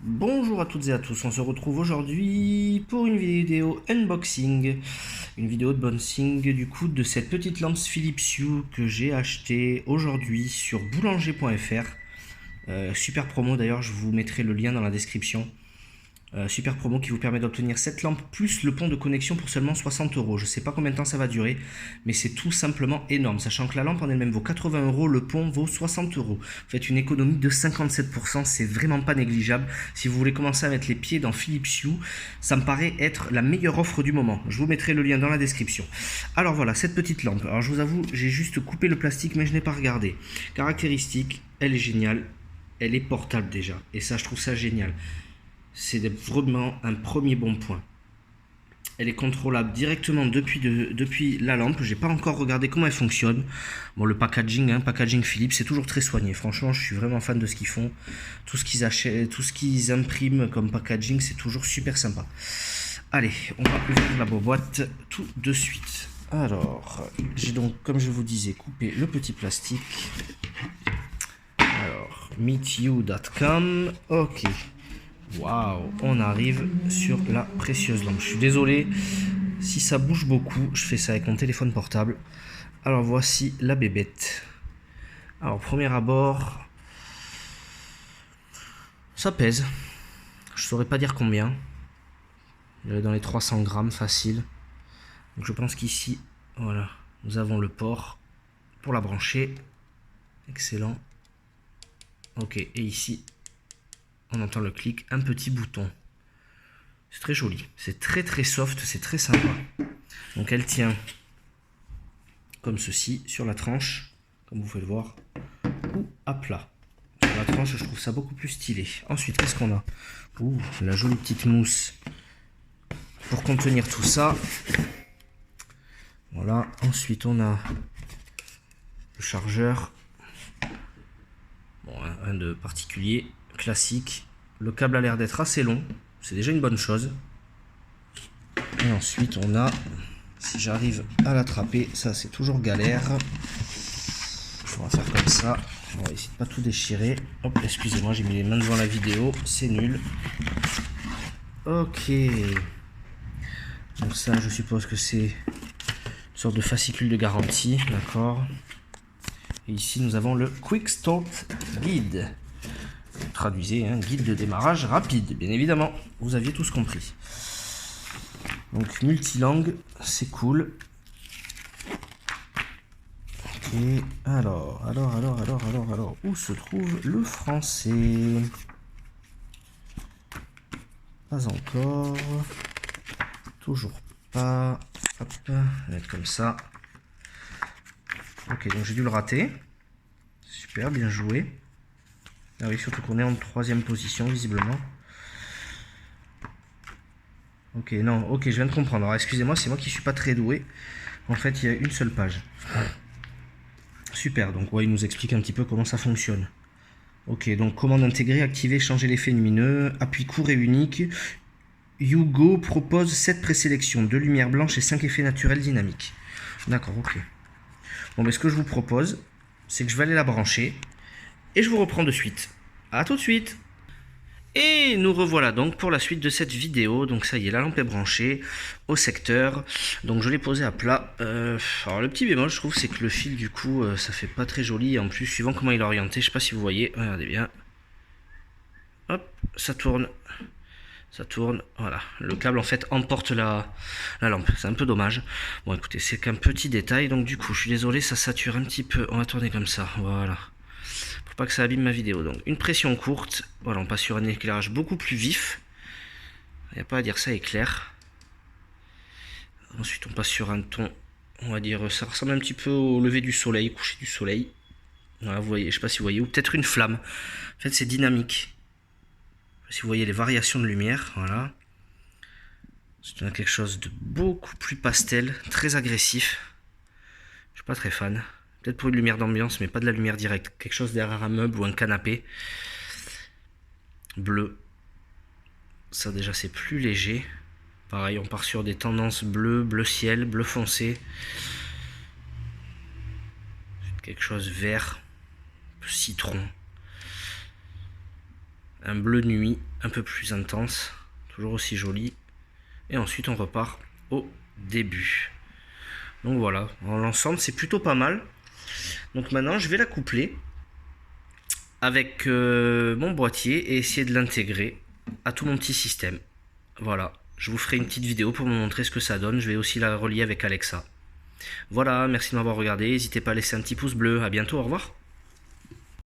Bonjour à toutes et à tous, on se retrouve aujourd'hui pour une vidéo unboxing, une vidéo de unboxing du coup de cette petite lampe Philips Hue que j'ai achetée aujourd'hui sur boulanger.fr. Super promo d'ailleurs, je vous mettrai le lien dans la description. Super promo qui vous permet d'obtenir cette lampe plus le pont de connexion pour seulement 60 euros. Je sais pas combien de temps ça va durer, mais c'est tout simplement énorme. Sachant que la lampe en elle-même vaut 80 euros, le pont vaut 60 euros. Vous faites une économie de 57%, c'est vraiment pas négligeable. Si vous voulez commencer à mettre les pieds dans Philips Hue, ça me paraît être la meilleure offre du moment. Je vous mettrai le lien dans la description. Alors voilà, cette petite lampe. Alors je vous avoue, j'ai juste coupé le plastique, mais je n'ai pas regardé. Caractéristique, elle est géniale. Elle est portable déjà. Et ça, je trouve ça génial. C'est vraiment un premier bon point. Elle est contrôlable directement depuis la lampe. J'ai pas encore regardé comment elle fonctionne. Bon, le packaging, packaging Philips, c'est toujours très soigné. Franchement, je suis vraiment fan de ce qu'ils font. Tout ce qu'ils achètent, tout ce qu'ils impriment comme packaging, c'est toujours super sympa. Allez, on va ouvrir la boîte tout de suite. Alors, j'ai donc, comme je vous disais, coupé le petit plastique. Alors, meetyou.com. Ok. Waouh, on arrive sur la précieuse lampe. Je suis désolé si ça bouge beaucoup, je fais ça avec mon téléphone portable. Alors voici la bébête. Alors premier abord, ça pèse. Je saurais pas dire combien. Il est dans les 300 grammes facile. Donc je pense qu'ici, voilà, nous avons le port pour la brancher. Excellent. Ok, et ici, on entend le clic, un petit bouton. C'est très joli, c'est très soft, c'est très sympa. Donc elle tient comme ceci sur la tranche, comme vous pouvez le voir, ou à plat. Sur la tranche, je trouve ça beaucoup plus stylé. Ensuite, qu'est-ce qu'on a? Ouh, la jolie petite mousse pour contenir tout ça. Voilà, ensuite on a le chargeur. Bon, rien de particulier, classique. Le câble a l'air d'être assez long, c'est déjà une bonne chose. Et ensuite on a, si j'arrive à l'attraper, ça c'est toujours galère. On va faire comme ça, on va essayer de pas tout déchirer. Hop, excusez-moi, j'ai mis les mains devant la vidéo, c'est nul. Ok. Donc ça, je suppose que c'est une sorte de fascicule de garantie, d'accord. Et ici nous avons le Quick Start Guide. Traduisez, guide de démarrage rapide, bien évidemment. Vous aviez tous compris. Donc multilangue, c'est cool. Ok, alors, où se trouve le français? Pas encore. Toujours pas. Hop, on va mettre comme ça. Ok, donc j'ai dû le rater. Super, bien joué. Ah oui, surtout qu'on est en 3e position, visiblement. Ok, non, ok, je viens de comprendre. Alors, excusez-moi, c'est moi qui suis pas très doué. En fait, il y a une seule page. Super, donc ouais, il nous explique un petit peu comment ça fonctionne. Ok, donc commande intégrer, activer, changer l'effet lumineux, appui court et unique. Hugo propose 7 présélections, 2 lumières blanches et 5 effets naturels dynamiques. D'accord, ok. Bon, mais ce que je vous propose, c'est que je vais aller la brancher et je vous reprends de suite. A tout de suite. Et nous revoilà donc pour la suite de cette vidéo. Donc ça y est, la lampe est branchée au secteur. Donc je l'ai posée à plat. Alors le petit bémol, je trouve, c'est que le fil du coup, ça fait pas très joli. Et en plus, suivant comment il est orienté, je sais pas si vous voyez, regardez bien. Hop, ça tourne. Ça tourne, voilà. Le câble en fait emporte la lampe. C'est un peu dommage. Bon écoutez, c'est qu'un petit détail. Donc du coup, je suis désolé, ça sature un petit peu. On va tourner comme ça, voilà. Pour pas que ça abîme ma vidéo. Donc une pression courte. Voilà, on passe sur un éclairage beaucoup plus vif. Il n'y a pas à dire ça éclair. Ensuite on passe sur un ton, on va dire, ça ressemble un petit peu au lever du soleil, coucher du soleil. Voilà, vous voyez, je sais pas si vous voyez, ou peut-être une flamme. En fait c'est dynamique. Si vous voyez les variations de lumière, voilà. C'est quelque chose de beaucoup plus pastel, très agressif. Je suis pas très fan. Peut-être pour une lumière d'ambiance, mais pas de la lumière directe. Quelque chose derrière un meuble ou un canapé. Bleu. Ça déjà c'est plus léger. Pareil, on part sur des tendances bleu, bleu ciel, bleu foncé. Quelque chose vert, citron. un bleu nuit un peu plus intense, toujours aussi joli. Et ensuite on repart au début. Donc voilà, en l'ensemble c'est plutôt pas mal. Donc maintenant je vais la coupler avec mon boîtier et essayer de l'intégrer à tout mon petit système. Voilà, je vous ferai une petite vidéo pour vous montrer ce que ça donne. Je vais aussi la relier avec Alexa. Voilà, merci de m'avoir regardé. N'hésitez pas à laisser un petit pouce bleu. À bientôt, au revoir.